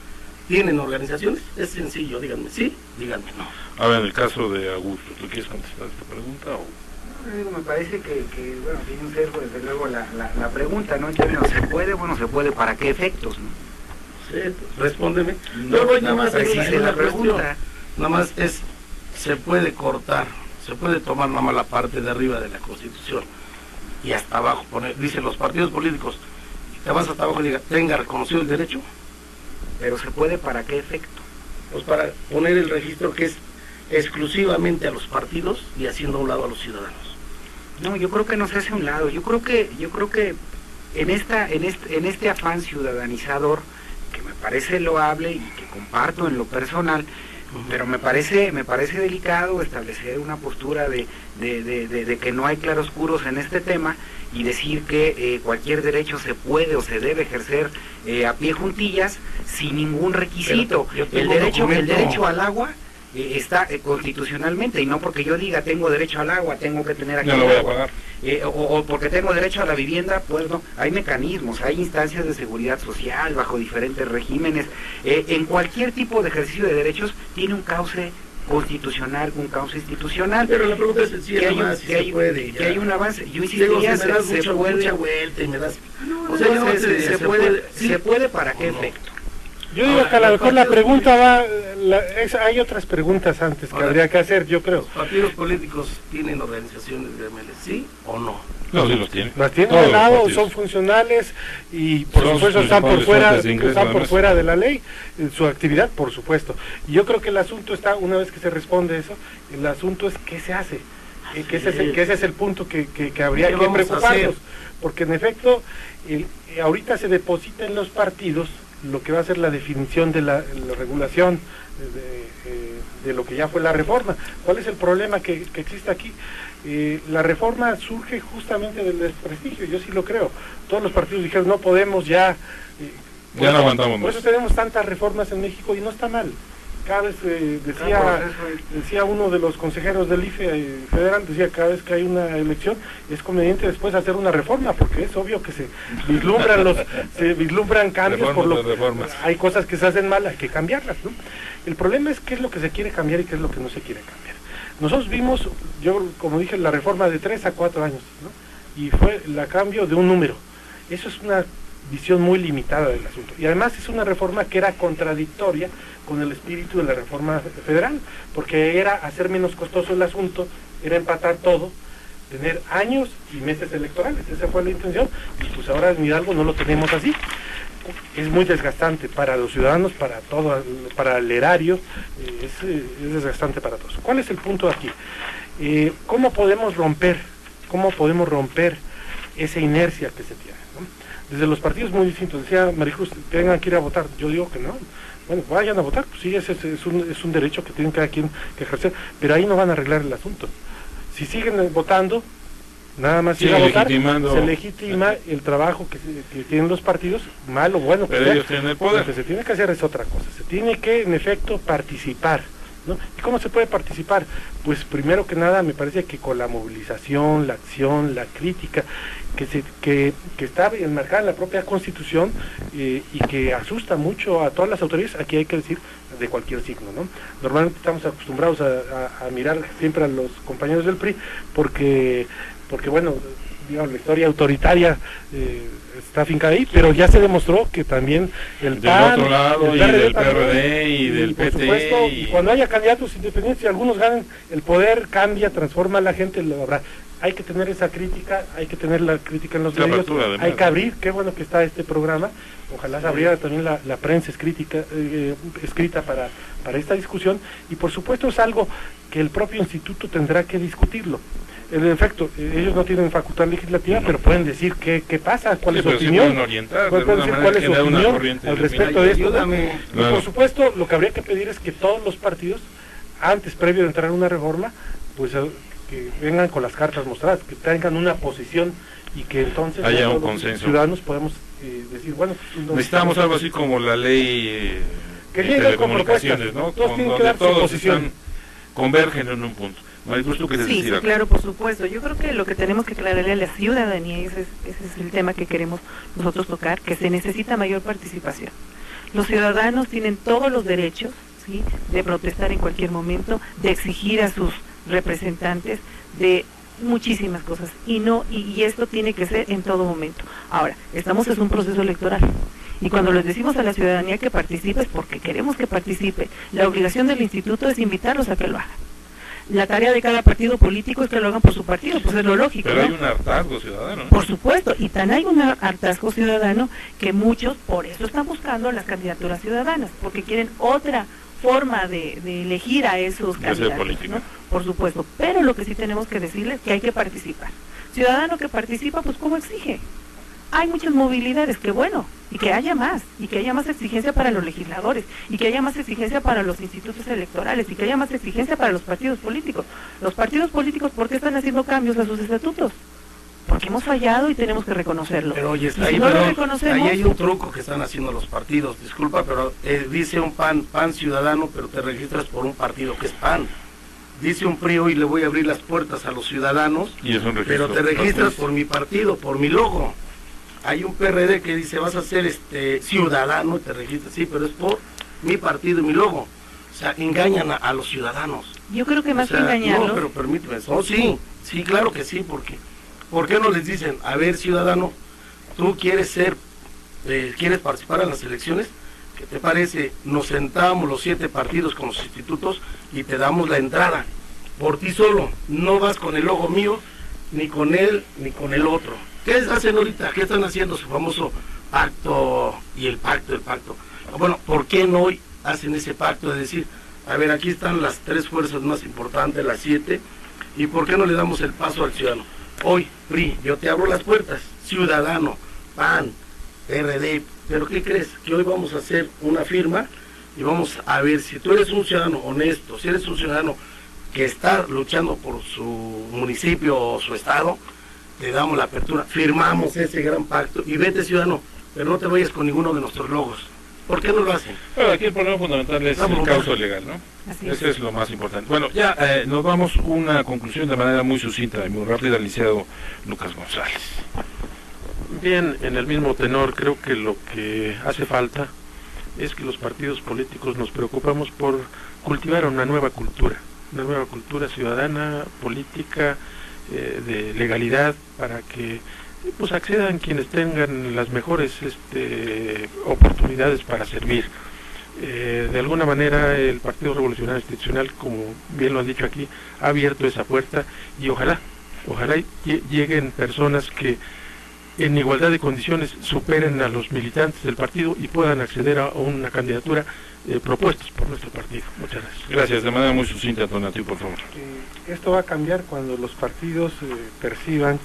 tienen organizaciones? Es sencillo, díganme sí, díganme no. A ver, en el caso de Augusto, ¿tú quieres contestar esta pregunta? Me parece que bueno, tiene un sesgo desde luego la pregunta, ¿no? En términos, ¿se puede? Bueno, ¿se puede para qué efectos, no? Sí, respóndeme. No voy nada más en la pregunta. Nada más es, se puede cortar, se puede tomar nada más la parte de arriba de la Constitución y hasta abajo poner, dice los partidos políticos, y te vas hasta abajo y diga, tenga reconocido el derecho. Pero ¿se puede para qué efecto? Pues para poner el registro que es exclusivamente a los partidos y haciendo a un lado a los ciudadanos. No, yo creo que no se hace a un lado. Yo creo que en este afán ciudadanizador, que me parece loable y que comparto en lo personal, pero me parece delicado establecer una postura de que no hay claroscuros en este tema y decir que cualquier derecho se puede o se debe ejercer a pie juntillas sin ningún requisito. El derecho al agua está constitucionalmente, y no porque yo diga tengo derecho al agua, tengo que tener aquí no lo voy a pagar. O porque tengo derecho a la vivienda, pues no, hay mecanismos, hay instancias de seguridad social bajo diferentes regímenes. En cualquier tipo de ejercicio de derechos tiene un cauce constitucional, un cauce institucional. Pero la pregunta es sencilla, que hay un avance. Yo insistiría, se puede, mucha vuelta y me das... se puede para qué efecto. Yo digo que a lo mejor la pregunta va, hay otras preguntas antes que habría que hacer, yo creo. ¿Los partidos políticos tienen organizaciones gremiales, sí o no? No, sí los tienen. Las tienen al lado, son funcionales y por supuesto están por fuera de la ley, su actividad por supuesto. Y yo creo que el asunto está, una vez que se responde eso, el asunto es qué se hace, que ese es el punto que habría que preocuparnos, porque en efecto ahorita se deposita en los partidos lo que va a ser la definición de la regulación de lo que ya fue la reforma. ¿Cuál es el problema que existe aquí? La reforma surge justamente del desprestigio, yo sí lo creo. Todos los partidos dijeron no podemos ya no aguantamos por eso tenemos tantas reformas en México y no está mal. Cada vez decía uno de los consejeros del IFE federal, decía cada vez que hay una elección es conveniente después hacer una reforma, porque es obvio que se vislumbran cambios, hay cosas que se hacen mal, hay que cambiarlas, ¿no? El problema es qué es lo que se quiere cambiar y qué es lo que no se quiere cambiar. Nosotros vimos, yo como dije, la reforma de 3 a 4 años, ¿no? Y fue el cambio de un número. Eso es una visión muy limitada del asunto. Y además es una reforma que era contradictoria con el espíritu de la reforma federal, porque era hacer menos costoso el asunto, era empatar todo, tener años y meses electorales, esa fue la intención, y pues ahora en Hidalgo no lo tenemos así. Es muy desgastante para los ciudadanos, para todo, para el erario, es desgastante para todos. ¿Cuál es el punto aquí? ¿Cómo podemos romper esa inercia que se tiene, ¿no? Desde los partidos muy distintos, decía Marijus, tengan que ir a votar, yo digo que no, bueno, vayan a votar, pues sí, ese es un derecho que tienen cada quien que ejercer, pero ahí no van a arreglar el asunto. Si siguen votando, nada más ir a votar, se legitima el trabajo que tienen los partidos, mal o bueno, pero ellos tienen el poder. Lo que se tiene que hacer es otra cosa, se tiene que en efecto participar, ¿no? ¿Y cómo se puede participar? Pues primero que nada me parece que con la movilización, la acción, la crítica que está enmarcada en la propia Constitución y que asusta mucho a todas las autoridades, aquí hay que decir de cualquier signo, ¿no? Normalmente estamos acostumbrados a mirar siempre a los compañeros del PRI porque bueno, digamos, la historia autoritaria está afincada ahí, pero ya se demostró que también el PAN, del otro lado, del PRD y del PT, supuesto, y cuando haya candidatos independientes y algunos ganen, el poder cambia, transforma a la gente, lo habrá. Hay que tener esa crítica, hay que tener la crítica en los medios, hay que abrir, qué bueno que está este programa, ojalá se abriera también la prensa escrita para esta discusión, y por supuesto es algo que el propio instituto tendrá que discutirlo. En efecto, ellos no tienen facultad legislativa, pero pueden decir qué pasa, cuál es su opinión, pueden decir cuál es su opinión al respecto de esto. Y por supuesto, lo que habría que pedir es que todos los partidos, previo de entrar en una reforma, pues que vengan con las cartas mostradas, que tengan una posición y que entonces haya un los consenso. Ciudadanos podemos decir, bueno, pues, necesitamos algo así como la ley que de telecomunicaciones, ¿no? Todos tienen que dar su posición. Convergen en un punto. Sí, claro, por supuesto. Yo creo que lo que tenemos que aclararle a la ciudadanía, ese es el tema que queremos nosotros tocar, que se necesita mayor participación. Los ciudadanos tienen todos los derechos, ¿sí?, de protestar en cualquier momento, de exigir a sus representantes de muchísimas cosas, y esto tiene que ser en todo momento. Ahora, estamos en un proceso electoral, y cuando les decimos a la ciudadanía que participe es porque queremos que participe. La obligación del instituto es invitarlos a que lo hagan. La tarea de cada partido político es que lo hagan por su partido, pues es lo lógico. Pero ¿no? hay un hartazgo ciudadano, ¿no? Por supuesto, y tan hay un hartazgo ciudadano que muchos por eso están buscando las candidaturas ciudadanas, porque quieren otra forma de elegir a esos candidatos, ¿no? Por supuesto, pero lo que sí tenemos que decirles es que hay que participar. Ciudadano que participa, pues ¿cómo exige? Hay muchas movilidades, que bueno, y que haya más exigencia para los legisladores, y que haya más exigencia para los institutos electorales, y que haya más exigencia para los partidos políticos. Los partidos políticos, ¿por qué están haciendo cambios a sus estatutos? Porque hemos fallado y tenemos que reconocerlo. Pero oye, ahí, no lo reconocemos, ahí hay un truco que están haciendo los partidos, disculpa, pero dice un PAN ciudadano, pero te registras por un partido que es PAN. Dice un PRI, hoy le voy a abrir las puertas a los ciudadanos, y es un registro, pero te registras por mi partido, por mi logo. Hay un PRD que dice, vas a ser ciudadano, te registras, sí, pero es por mi partido y mi logo. O sea, engañan a los ciudadanos. Yo creo que más que engañarlos. No, pero permíteme. No, sí, claro que sí, porque ¿por qué no les dicen, a ver, ciudadano, tú quieres participar en las elecciones? ¿Qué te parece? Nos sentamos los 7 partidos con los institutos y te damos la entrada. Por ti solo, no vas con el logo mío, ni con él, ni con el otro. ¿Qué hacen ahorita? ¿Qué están haciendo? Su famoso pacto y el pacto. Bueno, ¿por qué no hoy hacen ese pacto de decir, a ver, aquí están las 3 fuerzas más importantes, las 7, y por qué no le damos el paso al ciudadano? Hoy, PRI, yo te abro las puertas, ciudadano, PAN, PRD, pero ¿qué crees? Que hoy vamos a hacer una firma y vamos a ver si tú eres un ciudadano honesto, si eres un ciudadano que está luchando por su municipio o su estado, te damos la apertura, firmamos ese gran pacto y vete, ciudadano, pero no te vayas con ninguno de nuestros logos. ¿Por qué no lo hacen? Bueno, aquí el problema fundamental es el causa legal, ¿no? Ese es lo más importante. Bueno, ya nos vamos a una conclusión de manera muy sucinta y muy rápida al licenciado Lucas González. Bien, en el mismo tenor, creo que lo que hace falta es que los partidos políticos nos preocupamos por cultivar una nueva cultura ciudadana, política, de legalidad, para que pues accedan quienes tengan las mejores oportunidades para servir. De alguna manera el Partido Revolucionario Institucional, como bien lo han dicho aquí, ha abierto esa puerta y ojalá lleguen personas que en igualdad de condiciones superen a los militantes del partido y puedan acceder a una candidatura propuestos por nuestro partido. Muchas gracias. Gracias. De manera muy sucinta, Tonatiuh, por favor. Esto va a cambiar cuando los partidos perciban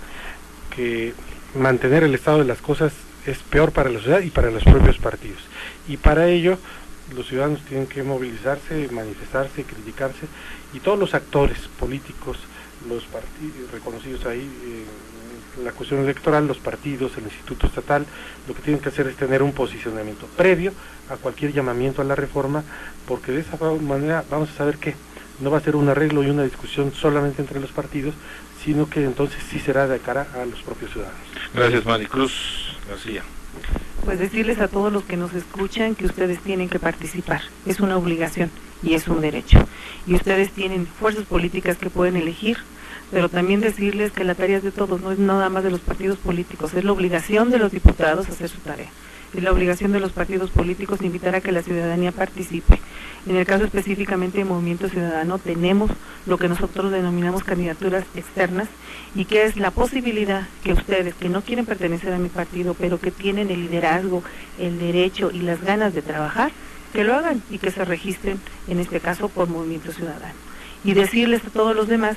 que mantener el estado de las cosas es peor para la sociedad y para los propios partidos. Y para ello los ciudadanos tienen que movilizarse, manifestarse, criticarse, y todos los actores políticos, los partidos reconocidos ahí, la cuestión electoral, los partidos, el Instituto Estatal, lo que tienen que hacer es tener un posicionamiento previo a cualquier llamamiento a la reforma, porque de esa manera vamos a saber que no va a ser un arreglo y una discusión solamente entre los partidos, sino que entonces sí será de cara a los propios ciudadanos. Gracias, Maricruz García. Pues decirles a todos los que nos escuchan que ustedes tienen que participar, es una obligación y es un derecho, y ustedes tienen fuerzas políticas que pueden elegir, pero también decirles que la tarea es de todos, no es nada más de los partidos políticos, es la obligación de los diputados hacer su tarea, es la obligación de los partidos políticos invitar a que la ciudadanía participe. En el caso específicamente de Movimiento Ciudadano tenemos lo que nosotros denominamos candidaturas externas, y que es la posibilidad que ustedes que no quieren pertenecer a mi partido, pero que tienen el liderazgo, el derecho y las ganas de trabajar, que lo hagan y que se registren, en este caso por Movimiento Ciudadano. Y decirles a todos los demás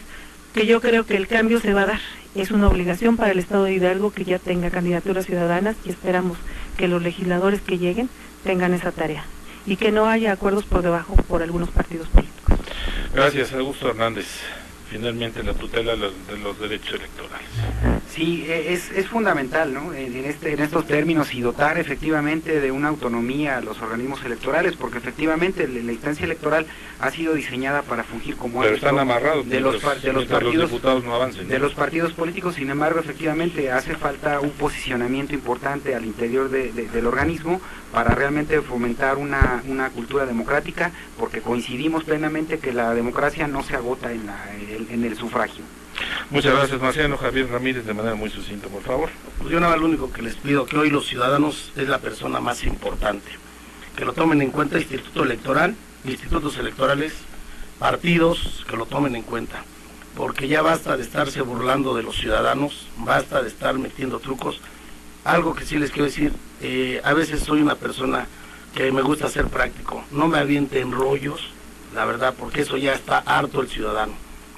que yo creo que el cambio se va a dar. Es una obligación para el Estado de Hidalgo que ya tenga candidaturas ciudadanas, y esperamos que los legisladores que lleguen tengan esa tarea y que no haya acuerdos por debajo por algunos partidos políticos. Gracias, Augusto Hernández. Finalmente, la tutela de los derechos electorales. Sí, es fundamental, ¿no? En estos términos, y dotar efectivamente de una autonomía a los organismos electorales, porque efectivamente la instancia electoral ha sido diseñada para fungir como pero están amarrados de los partidos, los diputados no avancen, ¿no? De los partidos políticos. Sin embargo, efectivamente hace falta un posicionamiento importante al interior del organismo para realmente fomentar una cultura democrática, porque coincidimos plenamente que la democracia no se agota en el sufragio. Muchas gracias, Marciano. Javier Ramírez, de manera muy sucinta, por favor. Pues yo nada, lo único que les pido, que hoy los ciudadanos es la persona más importante, que lo tomen en cuenta Instituto Electoral, institutos electorales, partidos, que lo tomen en cuenta, porque ya basta de estarse burlando de los ciudadanos, basta de estar metiendo trucos. Algo que sí les quiero decir, a veces soy una persona que me gusta ser práctico, no me aviente en rollos, la verdad, porque eso ya está harto el ciudadano.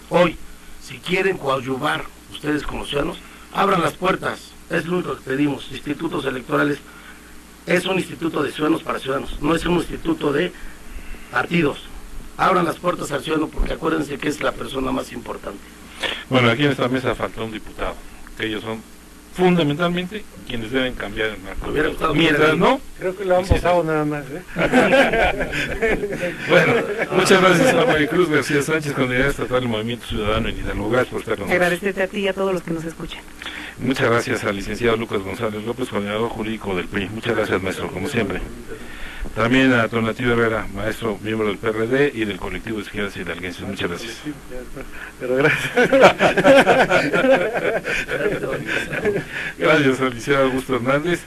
Hoy, si quieren coadyuvar ustedes con los ciudadanos, abran las puertas, es lo único que pedimos. Institutos electorales es un instituto de ciudadanos para ciudadanos, no es un instituto de partidos. Abran las puertas al ciudadano, porque acuérdense que es la persona más importante. Bueno, aquí en esta mesa falta un diputado, que ellos son fundamentalmente quienes deben cambiar el marco. Mientras no, creo que lo han votado nada más, ¿eh? Bueno, muchas gracias a Maricruz García Sánchez, coordinadora estatal del Movimiento Ciudadano en Hidalgo. Gracias por estar con nosotros. Agradecerte a ti y a todos los que nos escuchan. Muchas gracias al licenciado Lucas González López, coordinador jurídico del PRI. Muchas gracias, maestro, como siempre. También a Tonatiuh Herrera, maestro, miembro del PRD y del colectivo de izquierdas hidalguenses. Muchas gracias. Pero gracias. Gracias al licenciado Augusto Hernández,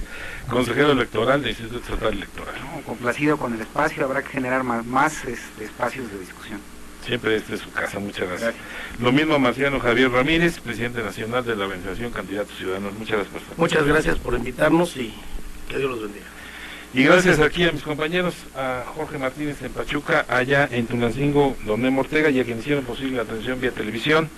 consejero electoral del Instituto Estatal Electoral. No, complacido con el espacio, habrá que generar más espacios de discusión. Siempre esta es su casa, muchas gracias. Lo mismo a Marciano Javier Ramírez, presidente nacional de la Organización Candidatos Ciudadanos. Muchas gracias por estar. Muchas gracias por invitarnos y que Dios los bendiga. Y gracias aquí a mis compañeros, a Jorge Martínez en Pachuca, allá en Tunancingo, Don Memo Ortega, y a quien hicieron posible la transmisión vía televisión,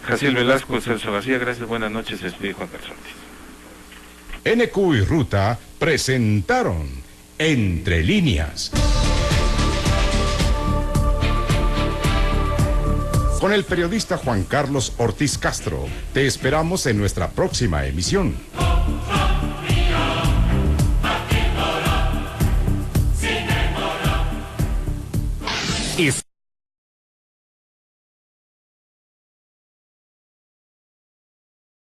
Jaciel Velasco, Celso García. Gracias, buenas noches, se despide Juan Carlos Ortiz. NQ y Ruta presentaron Entre Líneas. Con el periodista Juan Carlos Ortiz Castro. Te esperamos en nuestra próxima emisión.